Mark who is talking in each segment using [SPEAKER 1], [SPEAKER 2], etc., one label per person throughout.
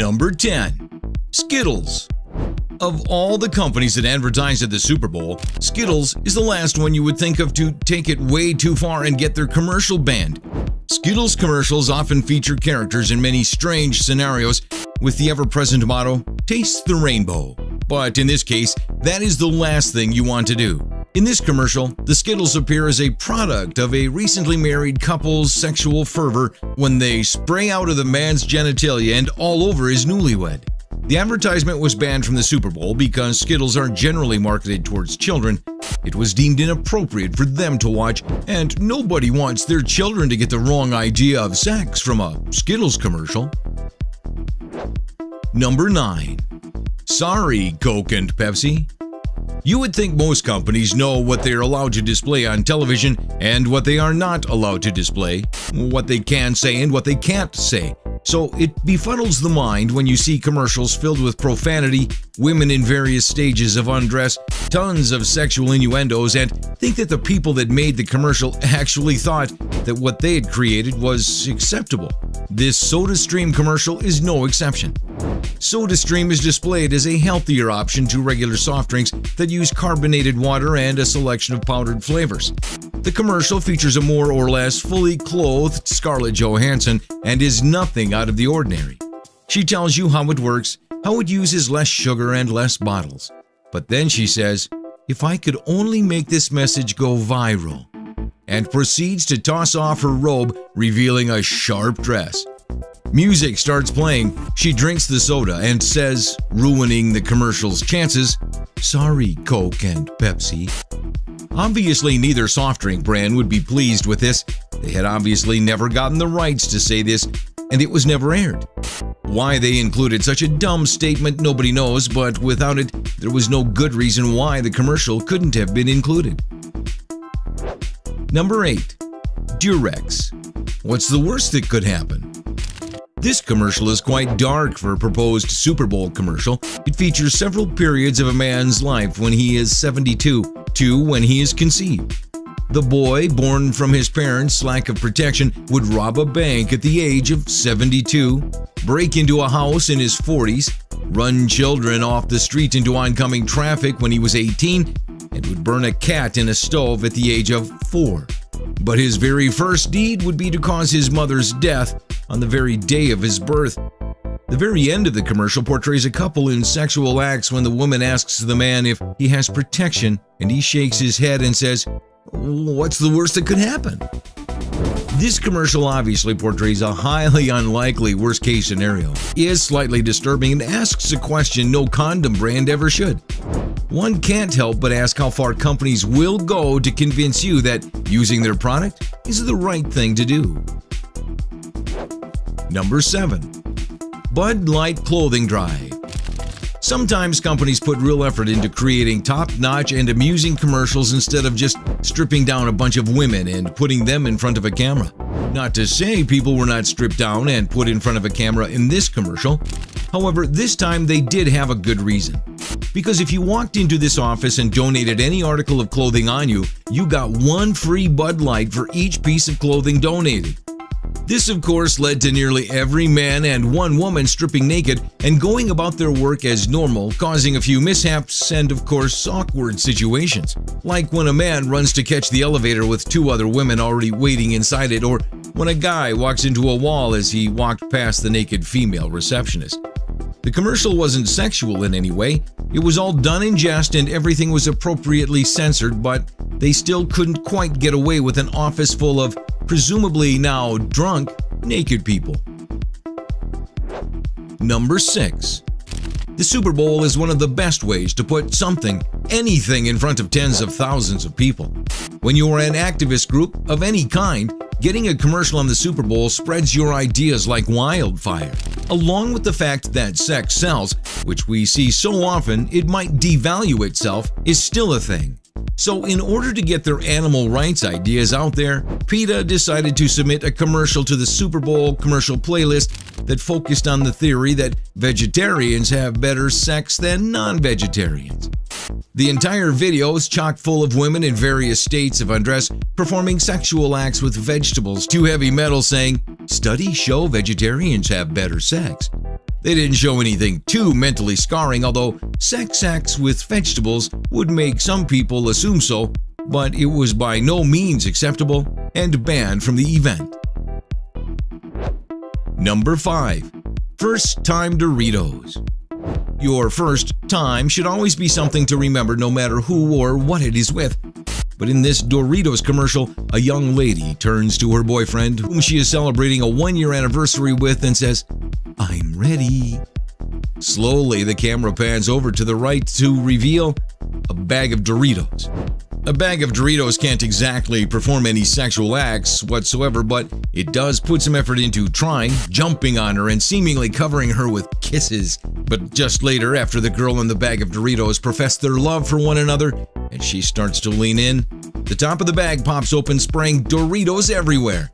[SPEAKER 1] Number 10. Skittles. Of all the companies that advertise at the Super Bowl, Skittles is the last one you would think of to take it way too far and get their commercial banned. Skittles commercials often feature characters in many strange scenarios with the ever-present motto, "Taste the rainbow." But in this case, that is the last thing you want to do. In this commercial, the Skittles appear as a product of a recently married couple's sexual fervor when they spray out of the man's genitalia and all over his newlywed. The advertisement was banned from the Super Bowl because Skittles are generally marketed towards children. It was deemed inappropriate for them to watch, and nobody wants their children to get the wrong idea of sex from a Skittles commercial. Number 9. Sorry, Coke and Pepsi. You would think most companies know what they are allowed to display on television and what they are not allowed to display, what they can say and what they can't say. So it befuddles the mind when you see commercials filled with profanity, women in various stages of undress, tons of sexual innuendos, and think that the people that made the commercial actually thought that what they had created was acceptable. This SodaStream commercial is no exception. SodaStream is displayed as a healthier option to regular soft drinks that use carbonated water and a selection of powdered flavors. The commercial features a more or less fully clothed Scarlett Johansson and is nothing out of the ordinary. She tells you how it works, how it uses less sugar and less bottles. But then she says, "If I could only make this message go viral," and proceeds to toss off her robe, revealing a sharp dress. Music starts playing, she drinks the soda and says, ruining the commercial's chances, "Sorry, Coke and Pepsi." Obviously, neither soft drink brand would be pleased with this. They had obviously never gotten the rights to say this, and it was never aired. Why they included such a dumb statement, nobody knows, but without it, there was no good reason why the commercial couldn't have been included. Number 8. Durex. What's the worst that could happen? This commercial is quite dark for a proposed Super Bowl commercial. It features several periods of a man's life when he is 72 to when he is conceived. The boy, born from his parents' lack of protection, would rob a bank at the age of 72, break into a house in his 40s, run children off the street into oncoming traffic when he was 18, and would burn a cat in a stove at the age of 4. But his very first deed would be to cause his mother's death on the very day of his birth. The very end of the commercial portrays a couple in sexual acts when the woman asks the man if he has protection, and he shakes his head and says, "What's the worst that could happen?" This commercial obviously portrays a highly unlikely worst-case scenario, is slightly disturbing, and asks a question no condom brand ever should. One can't help but ask how far companies will go to convince you that using their product is the right thing to do. Number 7. Bud Light Clothing Drive. Sometimes companies put real effort into creating top-notch and amusing commercials instead of just stripping down a bunch of women and putting them in front of a camera. Not to say people were not stripped down and put in front of a camera in this commercial. However, this time they did have a good reason. Because if you walked into this office and donated any article of clothing on you, you got one free Bud Light for each piece of clothing donated. This, of course, led to nearly every man and one woman stripping naked and going about their work as normal, causing a few mishaps and, of course, awkward situations. Like when a man runs to catch the elevator with 2 other women already waiting inside it, or when a guy walks into a wall as he walked past the naked female receptionist. The commercial wasn't sexual in any way. It was all done in jest and everything was appropriately censored, but they still couldn't quite get away with an office full of, presumably now drunk, naked people. Number 6. The Super Bowl is one of the best ways to put something, anything in front of tens of thousands of people. When you are an activist group of any kind, getting a commercial on the Super Bowl spreads your ideas like wildfire. Along with the fact that sex sells, which we see so often it might devalue itself, is still a thing. So in order to get their animal rights ideas out there, PETA decided to submit a commercial to the Super Bowl commercial playlist that focused on the theory that vegetarians have better sex than non-vegetarians. The entire video is chock full of women in various states of undress performing sexual acts with vegetables to heavy metal saying, "Studies show vegetarians have better sex." They didn't show anything too mentally scarring, although sex acts with vegetables would make some people assume so, but it was by no means acceptable and banned from the event. Number 5. First Time Doritos. Your first time should always be something to remember no matter who or what it is with. But in this Doritos commercial, a young lady turns to her boyfriend, whom she is celebrating a 1-year anniversary with, and says, "I'm ready." Slowly, the camera pans over to the right to reveal a bag of Doritos. A bag of Doritos can't exactly perform any sexual acts whatsoever, but it does put some effort into trying, jumping on her, and seemingly covering her with kisses. But just later, after the girl and the bag of Doritos profess their love for one another, and she starts to lean in, the top of the bag pops open, spraying Doritos everywhere.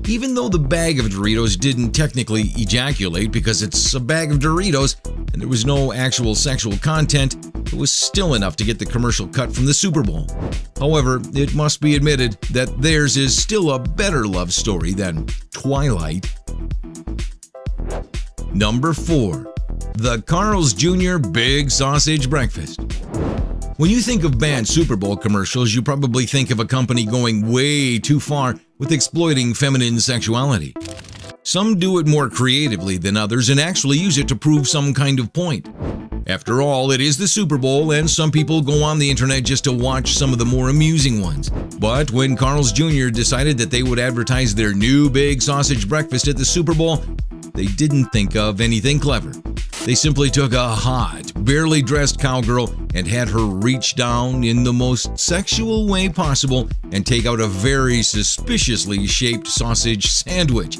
[SPEAKER 1] Even though the bag of Doritos didn't technically ejaculate because it's a bag of Doritos and there was no actual sexual content, it was still enough to get the commercial cut from the Super Bowl. However, it must be admitted that theirs is still a better love story than Twilight. Number 4. The Carl's Jr. Big Sausage Breakfast. When you think of banned Super Bowl commercials, you probably think of a company going way too far with exploiting feminine sexuality. Some do it more creatively than others and actually use it to prove some kind of point. After all, it is the Super Bowl, and some people go on the internet just to watch some of the more amusing ones. But when Carl's Jr. decided that they would advertise their new Big Sausage Breakfast at the Super Bowl, they didn't think of anything clever. They simply took a hot, barely dressed cowgirl and had her reach down in the most sexual way possible and take out a very suspiciously shaped sausage sandwich.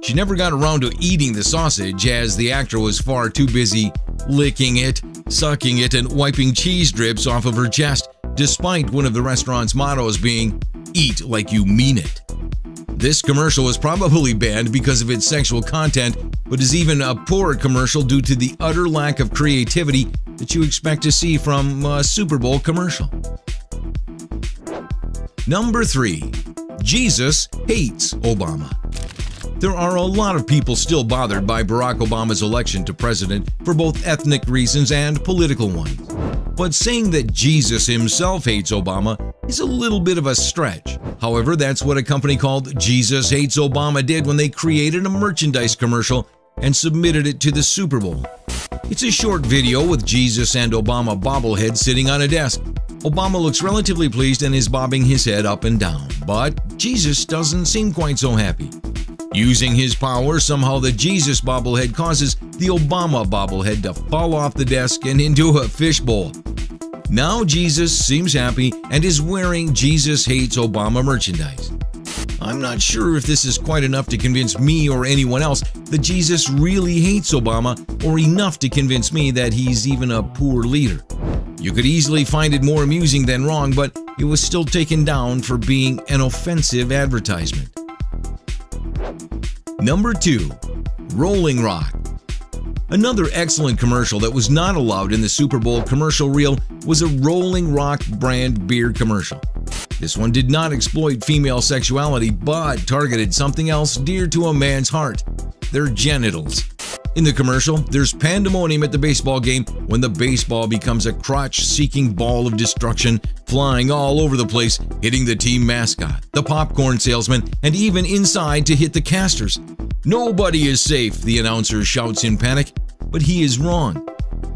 [SPEAKER 1] She never got around to eating the sausage, as the actor was far too busy licking it, sucking it, and wiping cheese drips off of her chest, despite one of the restaurant's mottos being, "Eat like you mean it." This commercial was probably banned because of its sexual content, but is even a poorer commercial due to the utter lack of creativity that you expect to see from a Super Bowl commercial. Number 3. Jesus hates Obama. There are a lot of people still bothered by Barack Obama's election to president for both ethnic reasons and political ones. But saying that Jesus himself hates Obama is a little bit of a stretch. However, that's what a company called Jesus Hates Obama did when they created a merchandise commercial and submitted it to the Super Bowl. It's a short video with Jesus and Obama bobblehead sitting on a desk. Obama looks relatively pleased and is bobbing his head up and down, but Jesus doesn't seem quite so happy. Using his power, somehow the Jesus bobblehead causes the Obama bobblehead to fall off the desk and into a fishbowl. Now Jesus seems happy and is wearing Jesus Hates Obama merchandise. I'm not sure if this is quite enough to convince me or anyone else that Jesus really hates Obama, or enough to convince me that he's even a poor leader. You could easily find it more amusing than wrong, but it was still taken down for being an offensive advertisement. Number 2. Rolling Rock. Another excellent commercial that was not allowed in the Super Bowl commercial reel was a Rolling Rock brand beer commercial. This one did not exploit female sexuality, but targeted something else dear to a man's heart: their genitals. In the commercial, there's pandemonium at the baseball game when the baseball becomes a crotch-seeking ball of destruction, flying all over the place, hitting the team mascot, the popcorn salesman, and even inside to hit the casters. "Nobody is safe," the announcer shouts in panic, but he is wrong.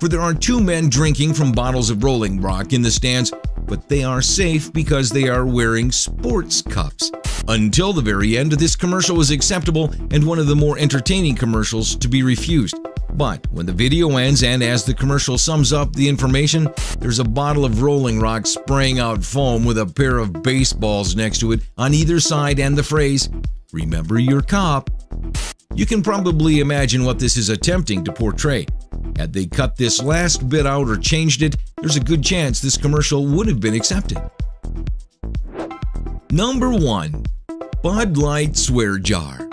[SPEAKER 1] For there are 2 men drinking from bottles of Rolling Rock in the stands, but they are safe because they are wearing sports cups. Until the very end, this commercial was acceptable and one of the more entertaining commercials to be refused. But when the video ends and as the commercial sums up the information, there's a bottle of Rolling Rock spraying out foam with a pair of baseballs next to it on either side and the phrase, "Remember your cop." You can probably imagine what this is attempting to portray. Had they cut this last bit out or changed it, there's a good chance this commercial would have been accepted. Number 1. Bud Light Swear Jar.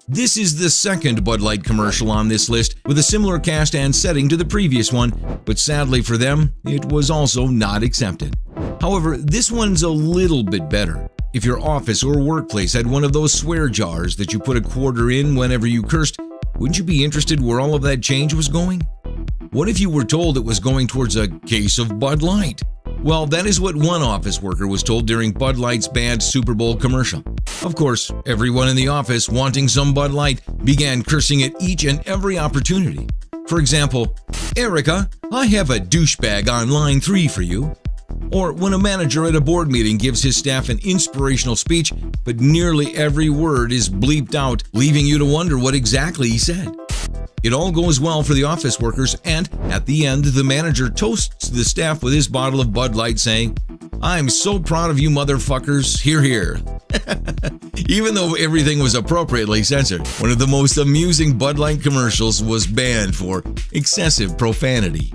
[SPEAKER 1] This is the second Bud Light commercial on this list with a similar cast and setting to the previous one, but sadly for them, it was also not accepted. However, this one's a little bit better. If your office or workplace had one of those swear jars that you put a quarter in whenever you cursed, Wouldn't you be interested where all of that change was going? What if you were told it was going towards a case of Bud Light? Well, that is what one office worker was told during Bud Light's banned Super Bowl commercial. Of course, everyone in the office wanting some Bud Light began cursing at each and every opportunity. For example, "Erica, I have a douchebag on line 3 for you." Or when a manager at a board meeting gives his staff an inspirational speech, but nearly every word is bleeped out, leaving you to wonder what exactly he said. It all goes well for the office workers, and at the end, the manager toasts the staff with his bottle of Bud Light, saying, "I'm so proud of you motherfuckers, hear hear." Even though everything was appropriately censored, one of the most amusing Bud Light commercials was banned for excessive profanity.